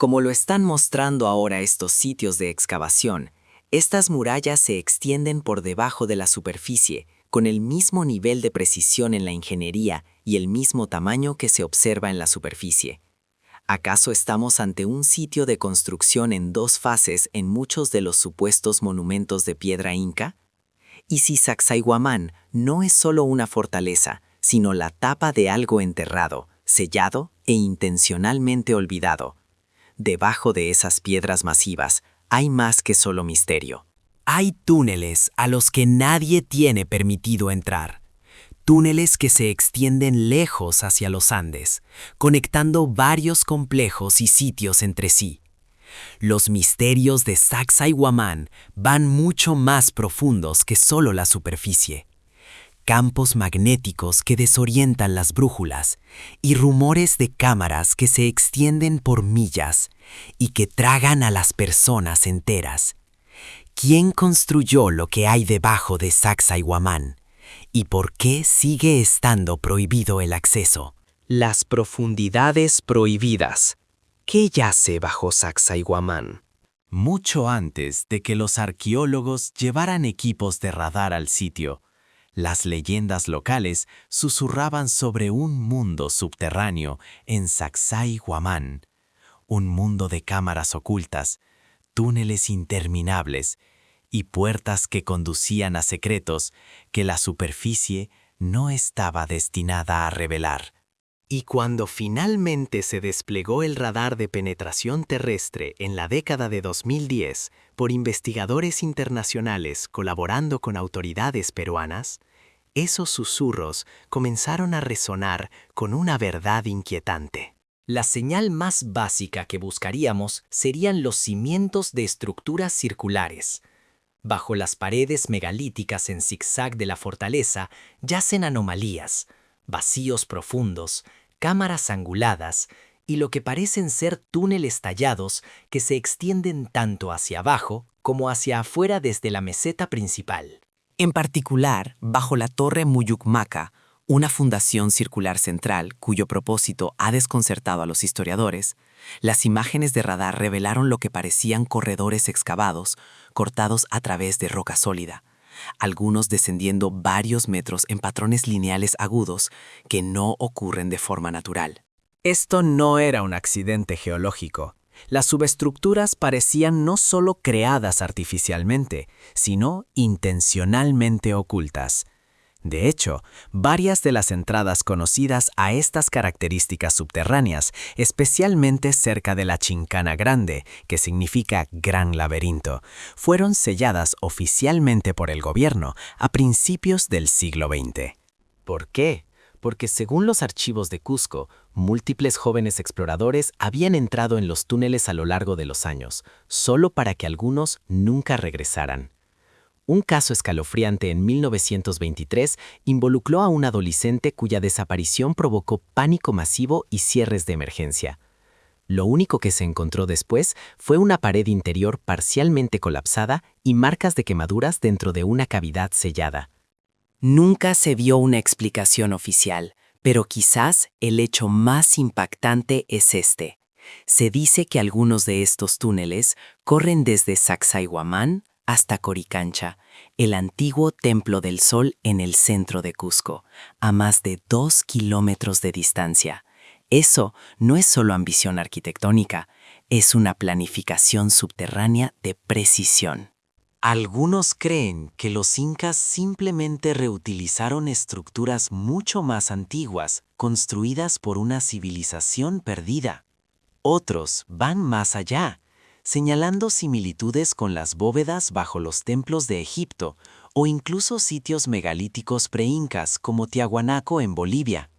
Como lo están mostrando ahora estos sitios de excavación, estas murallas se extienden por debajo de la superficie, con el mismo nivel de precisión en la ingeniería y el mismo tamaño que se observa en la superficie. ¿Acaso estamos ante un sitio de construcción en dos fases en muchos de los supuestos monumentos de piedra inca? ¿Y si Sacsayhuamán no es solo una fortaleza, sino la tapa de algo enterrado, sellado e intencionalmente olvidado? Debajo de esas piedras masivas hay más que solo misterio. Hay túneles a los que nadie tiene permitido entrar. Túneles que se extienden lejos hacia los Andes, conectando varios complejos y sitios entre sí. Los misterios de Sacsayhuamán van mucho más profundos que solo la superficie. Campos magnéticos que desorientan las brújulas y rumores de cámaras que se extienden por millas y que tragan a las personas enteras. ¿Quién construyó lo que hay debajo de Sacsayhuamán? ¿Y por qué sigue estando prohibido el acceso? Las profundidades prohibidas. ¿Qué yace bajo Sacsayhuamán? Mucho antes de que los arqueólogos llevaran equipos de radar al sitio, las leyendas locales susurraban sobre un mundo subterráneo en Sacsayhuamán, un mundo de cámaras ocultas, túneles interminables y puertas que conducían a secretos que la superficie no estaba destinada a revelar. Y cuando finalmente se desplegó el radar de penetración terrestre en la década de 2010 por investigadores internacionales colaborando con autoridades peruanas, esos susurros comenzaron a resonar con una verdad inquietante. La señal más básica que buscaríamos serían los cimientos de estructuras circulares. Bajo las paredes megalíticas en zigzag de la fortaleza yacen anomalías, vacíos profundos, cámaras anguladas y lo que parecen ser túneles tallados que se extienden tanto hacia abajo como hacia afuera desde la meseta principal. En particular, bajo la Torre Muyucmaca, una fundación circular central cuyo propósito ha desconcertado a los historiadores, las imágenes de radar revelaron lo que parecían corredores excavados, cortados a través de roca sólida, algunos descendiendo varios metros en patrones lineales agudos que no ocurren de forma natural. Esto no era un accidente geológico. Las subestructuras parecían no solo creadas artificialmente, sino intencionalmente ocultas. De hecho, varias de las entradas conocidas a estas características subterráneas, especialmente cerca de la Chincana Grande, que significa Gran Laberinto, fueron selladas oficialmente por el gobierno a principios del siglo XX. ¿Por qué? Porque según los archivos de Cusco, múltiples jóvenes exploradores habían entrado en los túneles a lo largo de los años, solo para que algunos nunca regresaran. Un caso escalofriante en 1923 involucró a un adolescente cuya desaparición provocó pánico masivo y cierres de emergencia. Lo único que se encontró después fue una pared interior parcialmente colapsada y marcas de quemaduras dentro de una cavidad sellada. Nunca se dio una explicación oficial, pero quizás el hecho más impactante es este. Se dice que algunos de estos túneles corren desde Sacsayhuamán hasta Coricancha, el antiguo Templo del Sol en el centro de Cusco, a más de 2 kilómetros de distancia. Eso no es solo ambición arquitectónica, es una planificación subterránea de precisión. Algunos creen que los incas simplemente reutilizaron estructuras mucho más antiguas, construidas por una civilización perdida. Otros van más allá, señalando similitudes con las bóvedas bajo los templos de Egipto o incluso sitios megalíticos preincas como Tiahuanaco en Bolivia.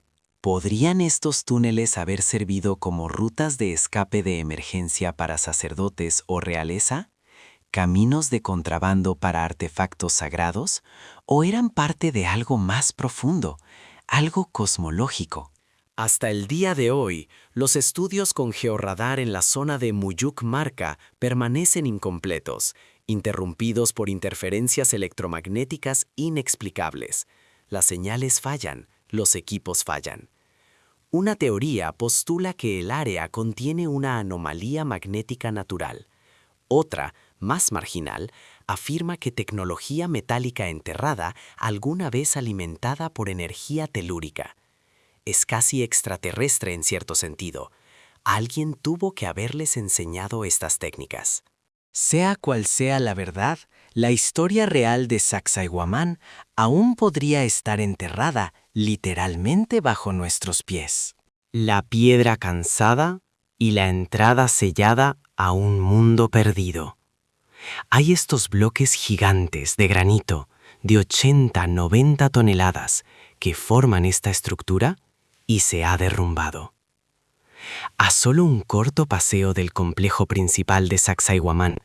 ¿Podrían estos túneles haber servido como rutas de escape de emergencia para sacerdotes o realeza? ¿Caminos de contrabando para artefactos sagrados? ¿O eran parte de algo más profundo, algo cosmológico? Hasta el día de hoy, los estudios con georradar en la zona de Muyucmaca permanecen incompletos, interrumpidos por interferencias electromagnéticas inexplicables. Las señales fallan, los equipos fallan. Una teoría postula que el área contiene una anomalía magnética natural. Otra, más marginal, afirma que tecnología metálica enterrada alguna vez alimentada por energía telúrica. Es casi extraterrestre en cierto sentido. Alguien tuvo que haberles enseñado estas técnicas. Sea cual sea la verdad, la historia real de Sacsayhuamán aún podría estar enterrada literalmente bajo nuestros pies. La piedra cansada y la entrada sellada a un mundo perdido. Hay estos bloques gigantes de granito de 80-90 toneladas que forman esta estructura y se ha derrumbado. A solo un corto paseo del complejo principal de Sacsayhuamán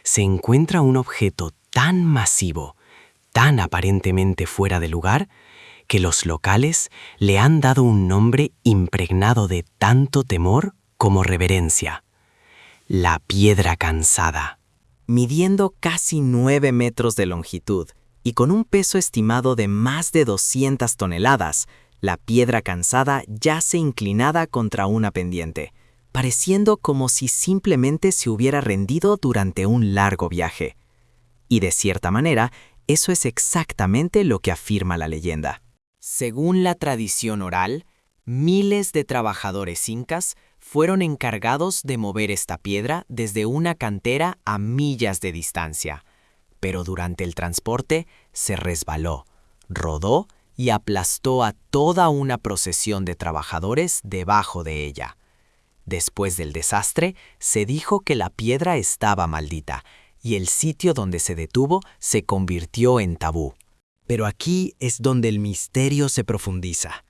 se encuentra un objeto tan masivo, tan aparentemente fuera de lugar, que los locales le han dado un nombre impregnado de tanto temor como reverencia: la piedra cansada. Midiendo casi 9 metros de longitud y con un peso estimado de más de 200 toneladas, la piedra cansada yace inclinada contra una pendiente, pareciendo como si simplemente se hubiera rendido durante un largo viaje. Y de cierta manera, eso es exactamente lo que afirma la leyenda. Según la tradición oral, miles de trabajadores incas fueron encargados de mover esta piedra desde una cantera a millas de distancia, pero durante el transporte se resbaló, rodó y aplastó a toda una procesión de trabajadores debajo de ella. Después del desastre, se dijo que la piedra estaba maldita y el sitio donde se detuvo se convirtió en tabú. Pero aquí es donde el misterio se profundiza.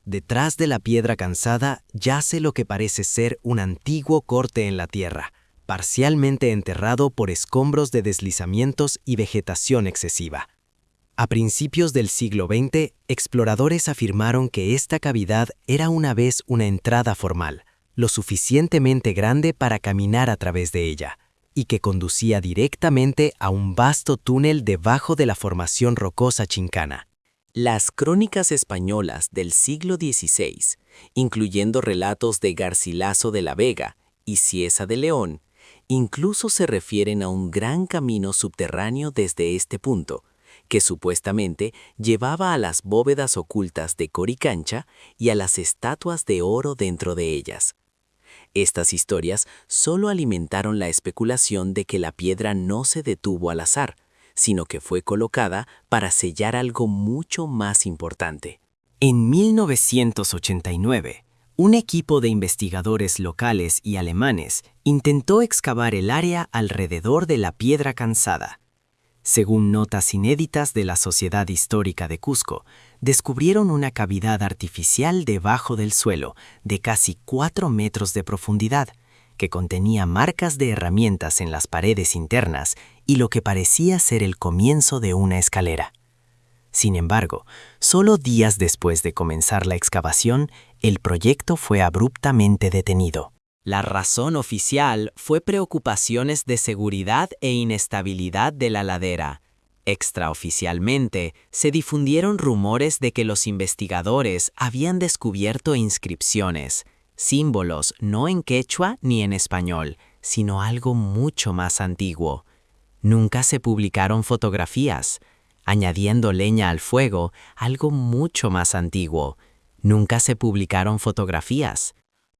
Detrás de la piedra cansada yace lo que parece ser un antiguo corte en la tierra, parcialmente enterrado por escombros de deslizamientos y vegetación excesiva. A principios del siglo XX, exploradores afirmaron que esta cavidad era una vez una entrada formal, lo suficientemente grande para caminar a través de ella, y que conducía directamente a un vasto túnel debajo de la formación rocosa chincana. Las crónicas españolas del siglo XVI, incluyendo relatos de Garcilaso de la Vega y Cieza de León, incluso se refieren a un gran camino subterráneo desde este punto, que supuestamente llevaba a las bóvedas ocultas de Coricancha y a las estatuas de oro dentro de ellas. Estas historias solo alimentaron la especulación de que la piedra no se detuvo al azar, sino que fue colocada para sellar algo mucho más importante. En 1989, un equipo de investigadores locales y alemanes intentó excavar el área alrededor de la piedra cansada. Según notas inéditas de la Sociedad Histórica de Cusco, descubrieron una cavidad artificial debajo del suelo de casi 4 metros de profundidad, que contenía marcas de herramientas en las paredes internas y lo que parecía ser el comienzo de una escalera. Sin embargo, solo días después de comenzar la excavación, el proyecto fue abruptamente detenido. La razón oficial fue preocupaciones de seguridad e inestabilidad de la ladera. Extraoficialmente, se difundieron rumores de que los investigadores habían descubierto inscripciones, símbolos no en quechua ni en español, sino algo mucho más antiguo. Nunca se publicaron fotografías. Añadiendo leña al fuego, algo mucho más antiguo. Nunca se publicaron fotografías.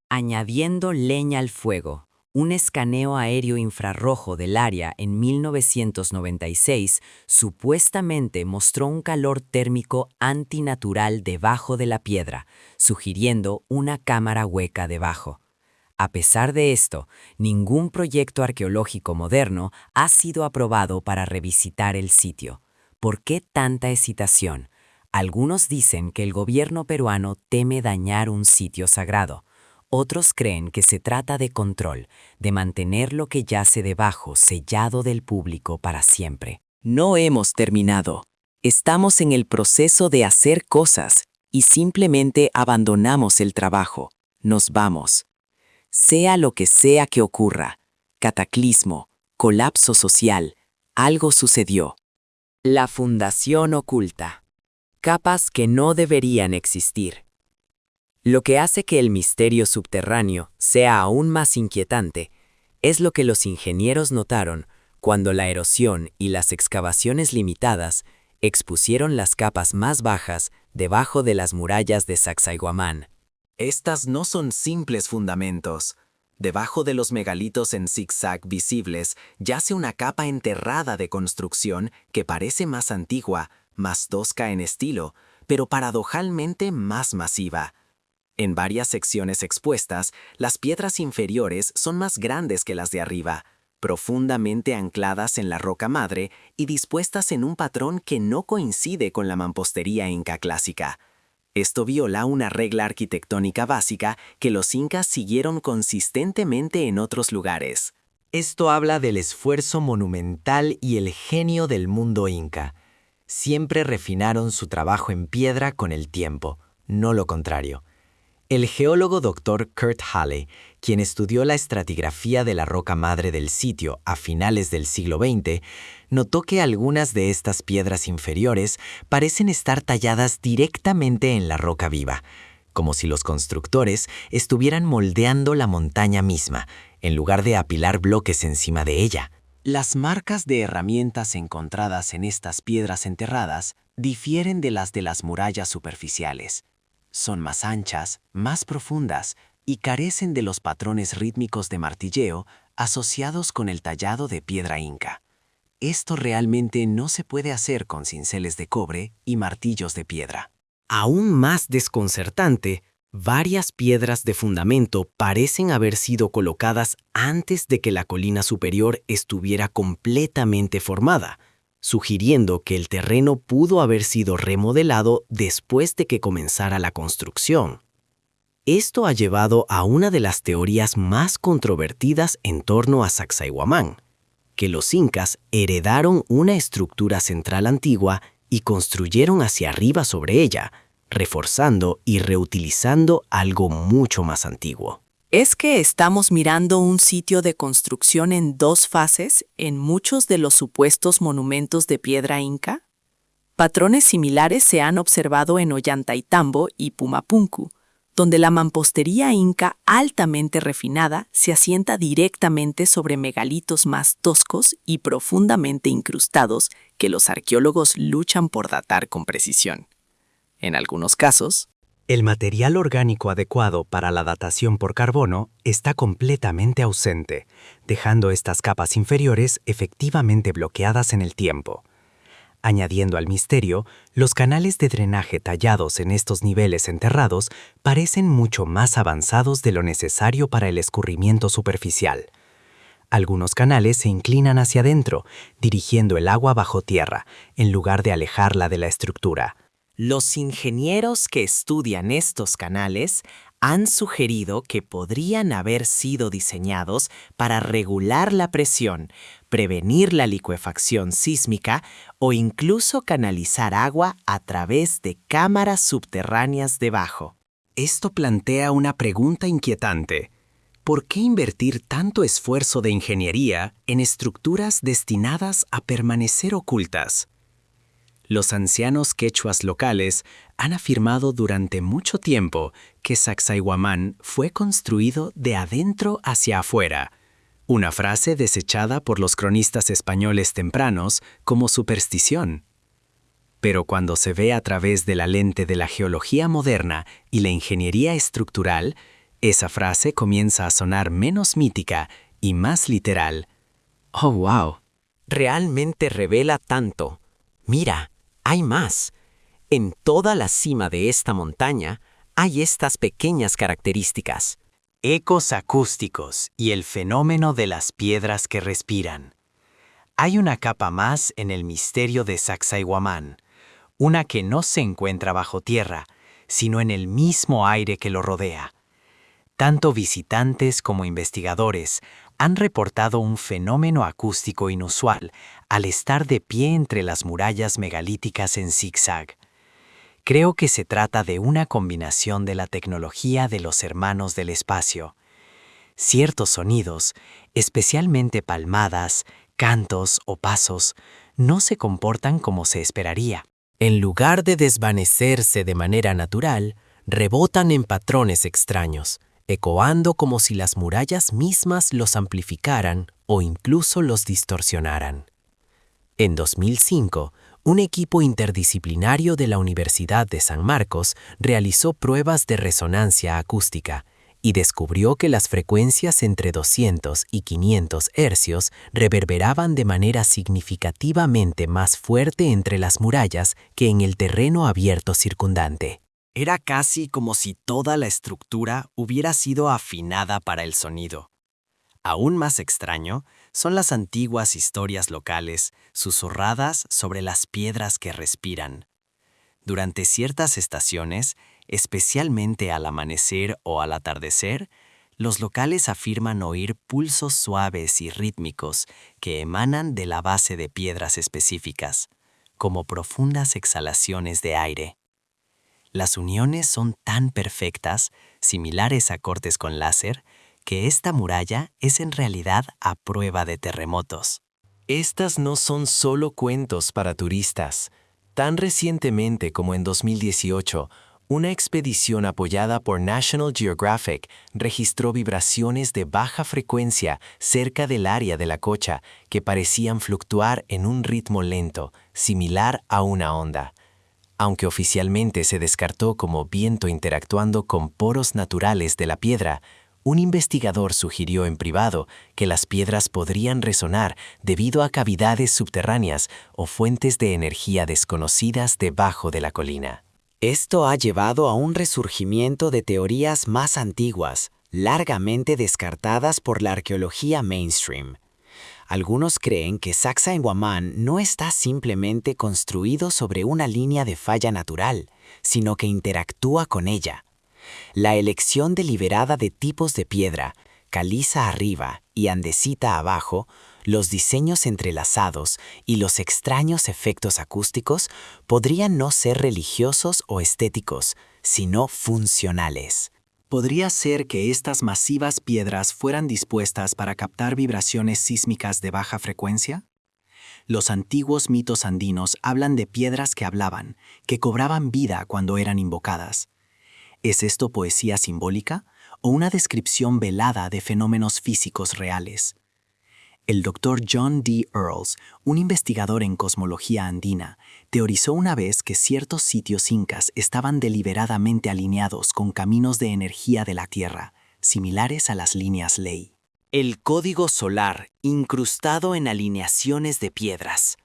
Añadiendo leña al fuego, un escaneo aéreo infrarrojo del área en 1996 supuestamente mostró un calor térmico antinatural debajo de la piedra, sugiriendo una cámara hueca debajo. A pesar de esto, ningún proyecto arqueológico moderno ha sido aprobado para revisitar el sitio. ¿Por qué tanta hesitación? Algunos dicen que el gobierno peruano teme dañar un sitio sagrado. Otros creen que se trata de control, de mantener lo que yace debajo sellado del público para siempre. No hemos terminado. Estamos en el proceso de hacer cosas y simplemente abandonamos el trabajo. Nos vamos. Sea lo que sea que ocurra, cataclismo, colapso social, algo sucedió. La fundación oculta. Capas que no deberían existir. Lo que hace que el misterio subterráneo sea aún más inquietante es lo que los ingenieros notaron cuando la erosión y las excavaciones limitadas expusieron las capas más bajas debajo de las murallas de Sacsayhuamán. Estas no son simples fundamentos. Debajo de los megalitos en zigzag visibles yace una capa enterrada de construcción que parece más antigua, más tosca en estilo, pero paradojalmente más masiva. En varias secciones expuestas, las piedras inferiores son más grandes que las de arriba, profundamente ancladas en la roca madre y dispuestas en un patrón que no coincide con la mampostería inca clásica. Esto viola una regla arquitectónica básica que los incas siguieron consistentemente en otros lugares. Esto habla del esfuerzo monumental y el genio del mundo inca. Siempre refinaron su trabajo en piedra con el tiempo, no lo contrario. El geólogo Dr. Kurt Halley, quien estudió la estratigrafía de la roca madre del sitio a finales del siglo XX, notó que algunas de estas piedras inferiores parecen estar talladas directamente en la roca viva, como si los constructores estuvieran moldeando la montaña misma, en lugar de apilar bloques encima de ella. Las marcas de herramientas encontradas en estas piedras enterradas difieren de las murallas superficiales. Son más anchas, más profundas y carecen de los patrones rítmicos de martilleo asociados con el tallado de piedra inca. Esto realmente no se puede hacer con cinceles de cobre y martillos de piedra. Aún más desconcertante, varias piedras de fundamento parecen haber sido colocadas antes de que la colina superior estuviera completamente formada, sugiriendo que el terreno pudo haber sido remodelado después de que comenzara la construcción. Esto ha llevado a una de las teorías más controvertidas en torno a Sacsayhuamán, que los incas heredaron una estructura central antigua y construyeron hacia arriba sobre ella, reforzando y reutilizando algo mucho más antiguo. Es que estamos mirando un sitio de construcción en dos fases en muchos de los supuestos monumentos de piedra inca. Patrones similares se han observado en Ollantaytambo y Pumapunku, donde la mampostería inca altamente refinada se asienta directamente sobre megalitos más toscos y profundamente incrustados que los arqueólogos luchan por datar con precisión. En algunos casos, el material orgánico adecuado para la datación por carbono está completamente ausente, dejando estas capas inferiores efectivamente bloqueadas en el tiempo. Añadiendo al misterio, los canales de drenaje tallados en estos niveles enterrados parecen mucho más avanzados de lo necesario para el escurrimiento superficial. Algunos canales se inclinan hacia adentro, dirigiendo el agua bajo tierra, en lugar de alejarla de la estructura. Los ingenieros que estudian estos canales han sugerido que podrían haber sido diseñados para regular la presión, prevenir la licuefacción sísmica o incluso canalizar agua a través de cámaras subterráneas debajo. Esto plantea una pregunta inquietante. ¿Por qué invertir tanto esfuerzo de ingeniería en estructuras destinadas a permanecer ocultas? Los ancianos quechuas locales han afirmado durante mucho tiempo que Sacsayhuamán fue construido de adentro hacia afuera, una frase desechada por los cronistas españoles tempranos como superstición. Pero cuando se ve a través de la lente de la geología moderna y la ingeniería estructural, esa frase comienza a sonar menos mítica y más literal. ¡Oh, wow! Realmente revela tanto. Mira, hay más. En toda la cima de esta montaña hay estas pequeñas características. Ecos acústicos y el fenómeno de las piedras que respiran. Hay una capa más en el misterio de Sacsayhuamán, una que no se encuentra bajo tierra, sino en el mismo aire que lo rodea. Tanto visitantes como investigadores han reportado un fenómeno acústico inusual al estar de pie entre las murallas megalíticas en zigzag. Creo que se trata de una combinación de la tecnología de los hermanos del espacio. Ciertos sonidos, especialmente palmadas, cantos o pasos, no se comportan como se esperaría. En lugar de desvanecerse de manera natural, rebotan en patrones extraños, ecoando como si las murallas mismas los amplificaran o incluso los distorsionaran. En 2005, un equipo interdisciplinario de la Universidad de San Marcos realizó pruebas de resonancia acústica y descubrió que las frecuencias entre 200 y 500 hercios reverberaban de manera significativamente más fuerte entre las murallas que en el terreno abierto circundante. Era casi como si toda la estructura hubiera sido afinada para el sonido. Aún más extraño son las antiguas historias locales susurradas sobre las piedras que respiran. Durante ciertas estaciones, especialmente al amanecer o al atardecer, los locales afirman oír pulsos suaves y rítmicos que emanan de la base de piedras específicas, como profundas exhalaciones de aire. Las uniones son tan perfectas, similares a cortes con láser, que esta muralla es en realidad a prueba de terremotos. Estas no son solo cuentos para turistas. Tan recientemente como en 2018, una expedición apoyada por National Geographic registró vibraciones de baja frecuencia cerca del área de la cocha que parecían fluctuar en un ritmo lento, similar a una onda. Aunque oficialmente se descartó como viento interactuando con poros naturales de la piedra, un investigador sugirió en privado que las piedras podrían resonar debido a cavidades subterráneas o fuentes de energía desconocidas debajo de la colina. Esto ha llevado a un resurgimiento de teorías más antiguas, largamente descartadas por la arqueología mainstream. Algunos creen que Sacsayhuamán no está simplemente construido sobre una línea de falla natural, sino que interactúa con ella. La elección deliberada de tipos de piedra, caliza arriba y andesita abajo, los diseños entrelazados y los extraños efectos acústicos podrían no ser religiosos o estéticos, sino funcionales. ¿Podría ser que estas masivas piedras fueran dispuestas para captar vibraciones sísmicas de baja frecuencia? Los antiguos mitos andinos hablan de piedras que hablaban, que cobraban vida cuando eran invocadas. ¿Es esto poesía simbólica o una descripción velada de fenómenos físicos reales? El Dr. John D. Earls, un investigador en cosmología andina, teorizó una vez que ciertos sitios incas estaban deliberadamente alineados con caminos de energía de la Tierra, similares a las líneas ley. El código solar incrustado en alineaciones de piedras.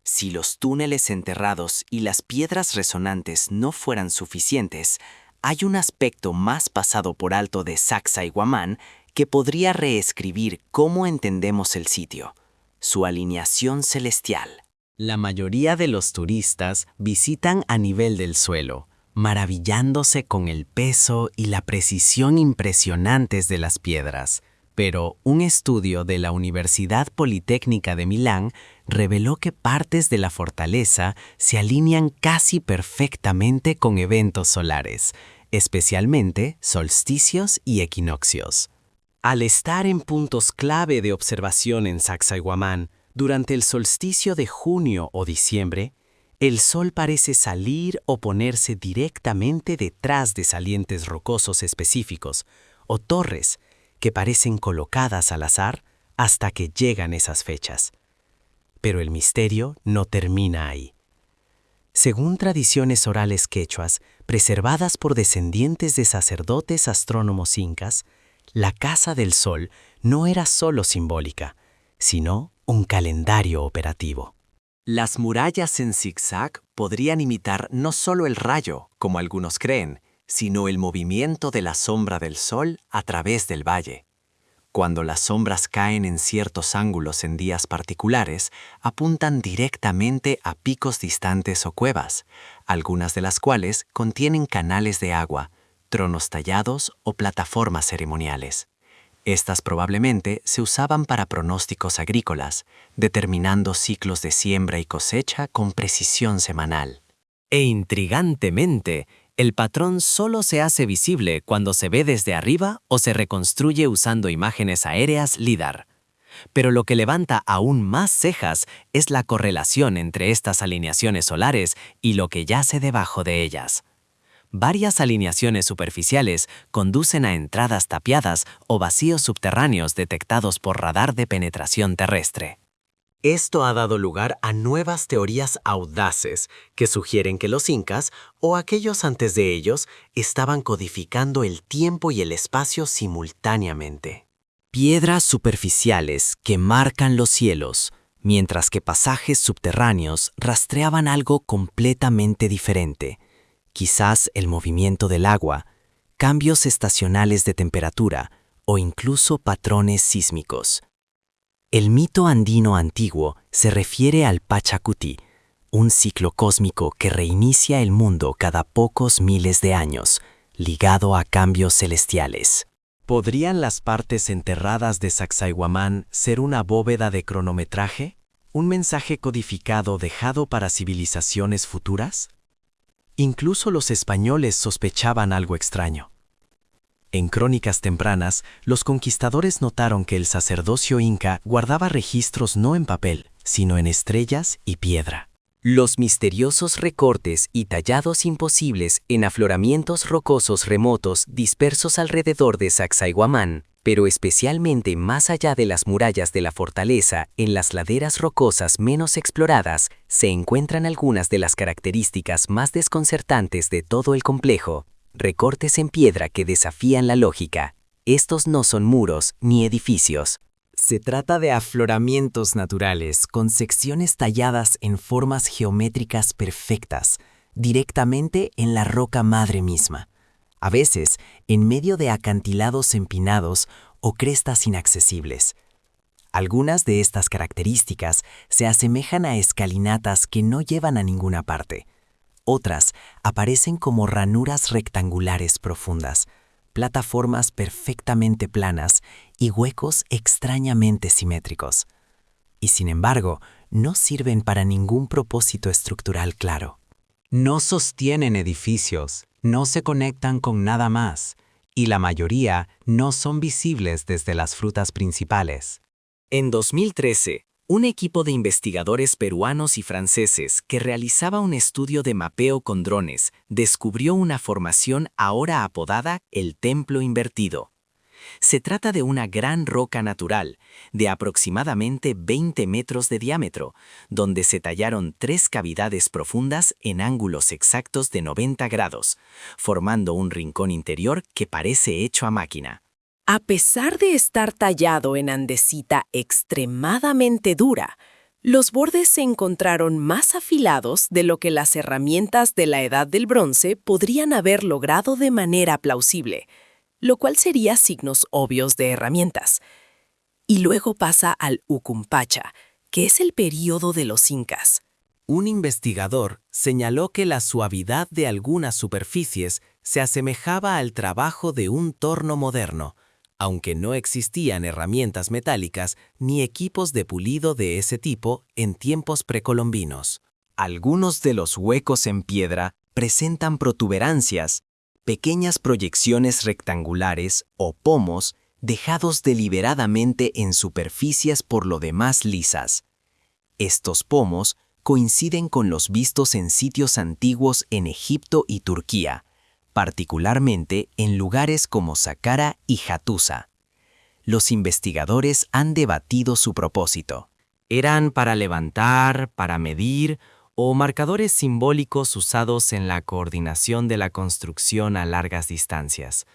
Si los túneles enterrados y las piedras resonantes no fueran suficientes, hay un aspecto más pasado por alto de Sacsayhuamán que podría reescribir cómo entendemos el sitio, su alineación celestial. La mayoría de los turistas visitan a nivel del suelo, maravillándose con el peso y la precisión impresionantes de las piedras. Pero un estudio de la Universidad Politécnica de Milán reveló que partes de la fortaleza se alinean casi perfectamente con eventos solares, especialmente solsticios y equinoccios. Al estar en puntos clave de observación en Sacsayhuamán, durante el solsticio de junio o diciembre, el sol parece salir o ponerse directamente detrás de salientes rocosos específicos o torres que parecen colocadas al azar hasta que llegan esas fechas. Pero el misterio no termina ahí. Según tradiciones orales quechuas, preservadas por descendientes de sacerdotes astrónomos incas, la Casa del Sol no era solo simbólica, sino un calendario operativo. Las murallas en zigzag podrían imitar no solo el rayo, como algunos creen, sino el movimiento de la sombra del sol a través del valle. Cuando las sombras caen en ciertos ángulos en días particulares, apuntan directamente a picos distantes o cuevas, algunas de las cuales contienen canales de agua, tronos tallados o plataformas ceremoniales. Estas probablemente se usaban para pronósticos agrícolas, determinando ciclos de siembra y cosecha con precisión semanal. E intrigantemente, el patrón solo se hace visible cuando se ve desde arriba o se reconstruye usando imágenes aéreas LIDAR. Pero lo que levanta aún más cejas es la correlación entre estas alineaciones solares y lo que yace debajo de ellas. Varias alineaciones superficiales conducen a entradas tapiadas o vacíos subterráneos detectados por radar de penetración terrestre. Esto ha dado lugar a nuevas teorías audaces que sugieren que los incas, o aquellos antes de ellos, estaban codificando el tiempo y el espacio simultáneamente. Piedras superficiales que marcan los cielos, mientras que pasajes subterráneos rastreaban algo completamente diferente. Quizás el movimiento del agua, cambios estacionales de temperatura o incluso patrones sísmicos. El mito andino antiguo se refiere al Pachacuti, un ciclo cósmico que reinicia el mundo cada pocos miles de años, ligado a cambios celestiales. ¿Podrían las partes enterradas de Sacsayhuamán ser una bóveda de cronometraje? ¿Un mensaje codificado dejado para civilizaciones futuras? Incluso los españoles sospechaban algo extraño. En crónicas tempranas, los conquistadores notaron que el sacerdocio inca guardaba registros no en papel, sino en estrellas y piedra. Los misteriosos recortes y tallados imposibles en afloramientos rocosos remotos dispersos alrededor de Sacsayhuamán, pero especialmente más allá de las murallas de la fortaleza, en las laderas rocosas menos exploradas, se encuentran algunas de las características más desconcertantes de todo el complejo. Recortes en piedra que desafían la lógica. Estos no son muros ni edificios. Se trata de afloramientos naturales con secciones talladas en formas geométricas perfectas, directamente en la roca madre misma, a veces en medio de acantilados empinados o crestas inaccesibles. Algunas de estas características se asemejan a escalinatas que no llevan a ninguna parte. Otras aparecen como ranuras rectangulares profundas, plataformas perfectamente planas y huecos extrañamente simétricos. Y sin embargo, no sirven para ningún propósito estructural claro. No sostienen edificios, no se conectan con nada más, y la mayoría no son visibles desde las frutas principales. En 2013, un equipo de investigadores peruanos y franceses que realizaba un estudio de mapeo con drones descubrió una formación ahora apodada el Templo Invertido. Se trata de una gran roca natural, de aproximadamente 20 metros de diámetro, donde se tallaron 3 cavidades profundas en ángulos exactos de 90 grados, formando un rincón interior que parece hecho a máquina. A pesar de estar tallado en andesita extremadamente dura, los bordes se encontraron más afilados de lo que las herramientas de la Edad del Bronce podrían haber logrado de manera plausible, lo cual sería signos obvios de herramientas. Y luego pasa al Ucumpacha, que es el período de los incas. Un investigador señaló que la suavidad de algunas superficies se asemejaba al trabajo de un torno moderno, aunque no existían herramientas metálicas ni equipos de pulido de ese tipo en tiempos precolombinos. Algunos de los huecos en piedra presentan protuberancias, pequeñas proyecciones rectangulares o pomos dejados deliberadamente en superficies por lo demás lisas. Estos pomos coinciden con los vistos en sitios antiguos en Egipto y Turquía, particularmente en lugares como Saqqara y Hattusa. Los investigadores han debatido su propósito. ¿Eran para levantar, para medir o marcadores simbólicos usados en la coordinación de la construcción a largas distancias?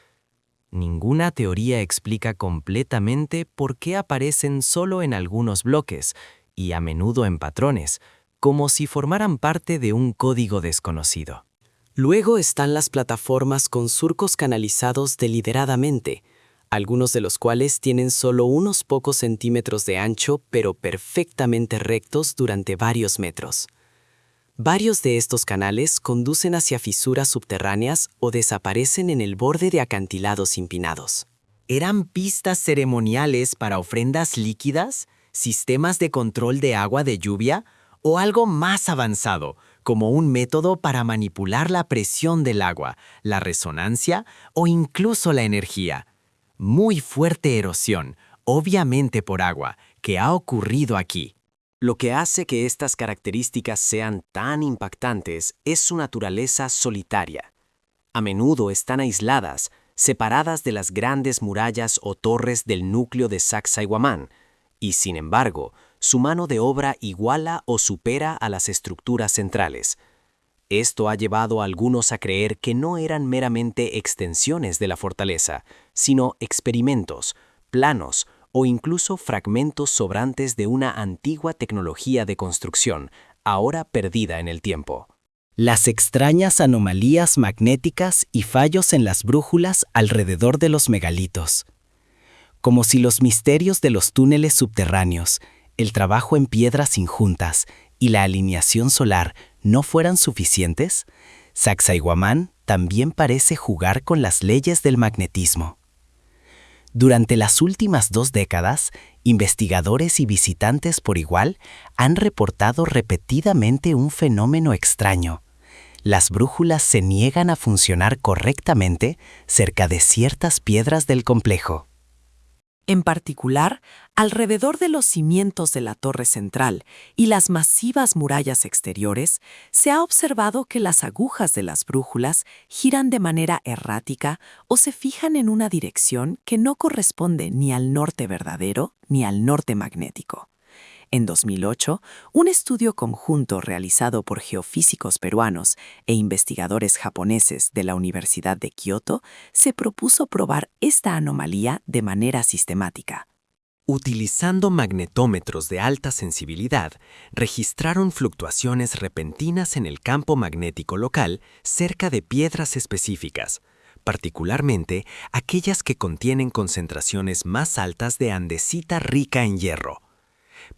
Ninguna teoría explica completamente por qué aparecen solo en algunos bloques y a menudo en patrones, como si formaran parte de un código desconocido. Luego están las plataformas con surcos canalizados deliberadamente, algunos de los cuales tienen solo unos pocos centímetros de ancho, pero perfectamente rectos durante varios metros. Varios de estos canales conducen hacia fisuras subterráneas o desaparecen en el borde de acantilados empinados. ¿Eran pistas ceremoniales para ofrendas líquidas, sistemas de control de agua de lluvia o algo más avanzado, como un método para manipular la presión del agua, la resonancia o incluso la energía? Muy fuerte erosión, obviamente por agua, que ha ocurrido aquí. Lo que hace que estas características sean tan impactantes es su naturaleza solitaria. A menudo están aisladas, separadas de las grandes murallas o torres del núcleo de Sacsayhuamán, y sin embargo, su mano de obra iguala o supera a las estructuras centrales. Esto ha llevado a algunos a creer que no eran meramente extensiones de la fortaleza, sino experimentos, planos o incluso fragmentos sobrantes de una antigua tecnología de construcción, ahora perdida en el tiempo. Las extrañas anomalías magnéticas y fallos en las brújulas alrededor de los megalitos. Como si los misterios de los túneles subterráneos, el trabajo en piedras injuntas y la alineación solar no fueran suficientes, Sacsayhuamán también parece jugar con las leyes del magnetismo. Durante las últimas 2 décadas, investigadores y visitantes por igual han reportado repetidamente un fenómeno extraño. Las brújulas se niegan a funcionar correctamente cerca de ciertas piedras del complejo. En particular, alrededor de los cimientos de la torre central y las masivas murallas exteriores, se ha observado que las agujas de las brújulas giran de manera errática o se fijan en una dirección que no corresponde ni al norte verdadero ni al norte magnético. En 2008, un estudio conjunto realizado por geofísicos peruanos e investigadores japoneses de la Universidad de Kioto se propuso probar esta anomalía de manera sistemática. Utilizando magnetómetros de alta sensibilidad, registraron fluctuaciones repentinas en el campo magnético local cerca de piedras específicas, particularmente aquellas que contienen concentraciones más altas de andesita rica en hierro.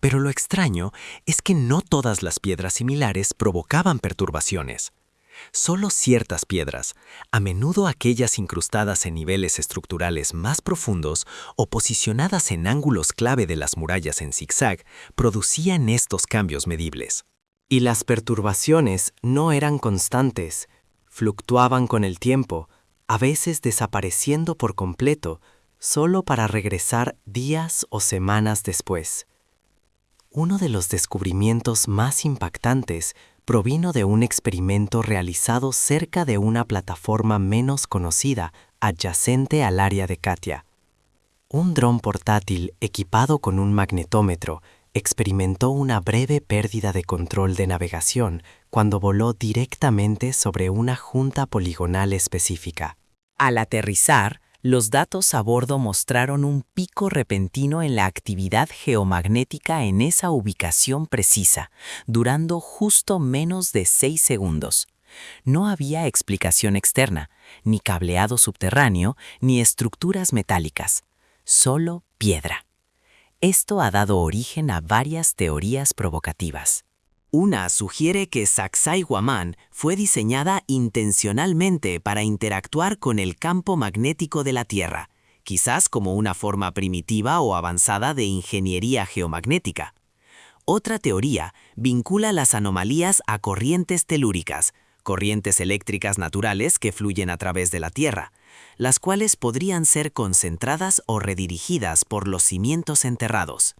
Pero lo extraño es que no todas las piedras similares provocaban perturbaciones. Solo ciertas piedras, a menudo aquellas incrustadas en niveles estructurales más profundos o posicionadas en ángulos clave de las murallas en zigzag, producían estos cambios medibles. Y las perturbaciones no eran constantes, fluctuaban con el tiempo, a veces desapareciendo por completo, solo para regresar días o semanas después. Uno de los descubrimientos más impactantes provino de un experimento realizado cerca de una plataforma menos conocida adyacente al área de Katia. Un dron portátil equipado con un magnetómetro experimentó una breve pérdida de control de navegación cuando voló directamente sobre una junta poligonal específica. Al aterrizar, los datos a bordo mostraron un pico repentino en la actividad geomagnética en esa ubicación precisa, durando justo menos de 6 segundos. No había explicación externa, ni cableado subterráneo, ni estructuras metálicas, solo piedra. Esto ha dado origen a varias teorías provocativas. Una sugiere que Sacsayhuamán fue diseñada intencionalmente para interactuar con el campo magnético de la Tierra, quizás como una forma primitiva o avanzada de ingeniería geomagnética. Otra teoría vincula las anomalías a corrientes telúricas, corrientes eléctricas naturales que fluyen a través de la Tierra, las cuales podrían ser concentradas o redirigidas por los cimientos enterrados.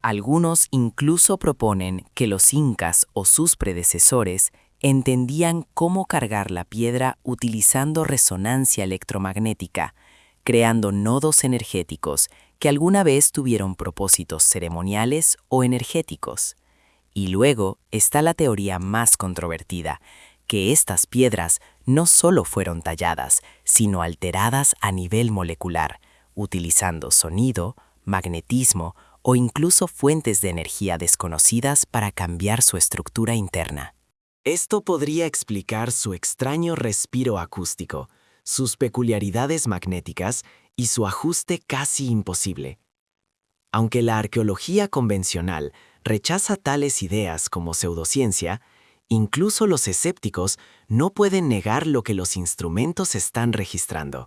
Algunos incluso proponen que los incas o sus predecesores entendían cómo cargar la piedra utilizando resonancia electromagnética, creando nodos energéticos que alguna vez tuvieron propósitos ceremoniales o energéticos. Y luego está la teoría más controvertida, que estas piedras no solo fueron talladas, sino alteradas a nivel molecular, utilizando sonido, magnetismo o incluso fuentes de energía desconocidas para cambiar su estructura interna. Esto podría explicar su extraño respiro acústico, sus peculiaridades magnéticas y su ajuste casi imposible. Aunque la arqueología convencional rechaza tales ideas como pseudociencia, incluso los escépticos no pueden negar lo que los instrumentos están registrando.